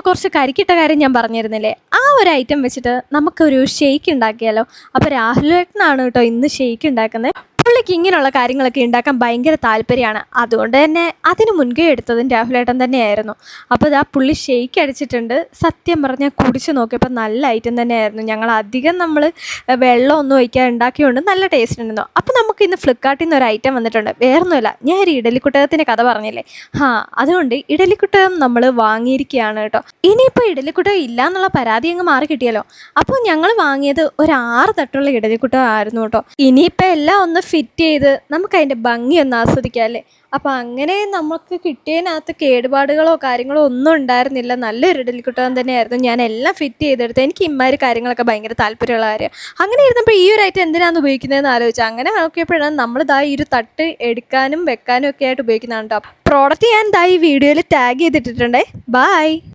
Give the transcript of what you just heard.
കുറച്ച് കരിക്കിട്ട കാര്യം ഞാൻ പറഞ്ഞിരുന്നില്ലേ, ആ ഒരു ഐറ്റം വെച്ചിട്ട് നമുക്കൊരു ഷെയ്ക്ക് ഉണ്ടാക്കിയാലോ. അപ്പോൾ രാഹുലേട്ടനാണ് കേട്ടോ ഇന്ന് ഷെയ്ക്ക് ഉണ്ടാക്കുന്നത്. പുള്ളിക്ക് ഇങ്ങനെയുള്ള കാര്യങ്ങളൊക്കെ ഉണ്ടാക്കാൻ ഭയങ്കര താല്പര്യമാണ്. അതുകൊണ്ട് തന്നെ അതിന് മുൻകൈ എടുത്തതും രാഹുലേട്ടൻ തന്നെയായിരുന്നു. അപ്പോൾ ഇതാ പുള്ളി ഷെയ്ക്ക് അടിച്ചിട്ടുണ്ട്. സത്യം പറഞ്ഞാൽ കുടിച്ച് നോക്കിയപ്പോൾ നല്ല ഐറ്റം തന്നെയായിരുന്നു. ഞങ്ങൾ അധികം വെള്ളമൊന്നും ഒഴിക്കാതെ ഉണ്ടാക്കിയതുകൊണ്ട് നല്ല ടേസ്റ്റ് ഉണ്ടായിരുന്നു. അപ്പോൾ നമുക്ക് ഇന്ന് ഫ്ലിപ്കാർട്ടിൽ നിന്ന് ഒരു ഐറ്റം വന്നിട്ടുണ്ട്. വേറൊന്നുമില്ല, ഞാൻ ഒരു ഇഡലിക്കുട്ടകത്തിൻ്റെ കഥ പറഞ്ഞില്ലേ, അതുകൊണ്ട് ഇഡലിക്കുട്ടകം നമ്മൾ വാങ്ങിയിരിക്കുകയാണ് കേട്ടോ. ഇനിയിപ്പോൾ ഇഡലിക്കുട്ടകം ഇല്ല എന്നുള്ള പരാതി അങ്ങ് മാറി കിട്ടിയല്ലോ. അപ്പോൾ ഞങ്ങൾ വാങ്ങിയത് ഒരു 6 തട്ടുള്ള ഇഡലിക്കുട്ടകമായിരുന്നു കേട്ടോ. ഇനിയിപ്പോൾ എല്ലാം ഒന്ന് ഫിറ്റ് ചെയ്ത് നമുക്കതിൻ്റെ ഭംഗി ഒന്ന് ആസ്വദിക്കാം അല്ലേ. അപ്പോൾ അങ്ങനെ നമുക്ക് കിട്ടിയതിനകത്ത് കേടുപാടുകളോ കാര്യങ്ങളോ ഒന്നും ഉണ്ടായിരുന്നില്ല. നല്ലൊരു ഇഡലിക്കുട്ടകം തന്നെയായിരുന്നു. ഞാൻ എല്ലാം ഫിറ്റ് ചെയ്തെടുത്ത്. എനിക്ക് ഇമ്മാതിരി കാര്യങ്ങളൊക്കെ ഭയങ്കര താല്പര്യമുള്ള കാര്യം. അങ്ങനെ ഇരുന്നപ്പോൾ ഈ ഒരു ഐറ്റം എന്തിനാണ് ഉപയോഗിക്കുന്നതെന്ന് ആലോചിച്ചാൽ അങ്ങനെ നോക്കിയപ്പോഴാണ് നമ്മളിതാ ഈ ഒരു തട്ട് എടുക്കാനും വെക്കാനും ഒക്കെ ആയിട്ട് ഉപയോഗിക്കുന്നതാണ് കേട്ടോ. പ്രോഡക്റ്റ് ഞാൻ ഈ വീഡിയോയിൽ ടാഗ് ചെയ്തിട്ടിട്ടുണ്ടേ. ബൈ.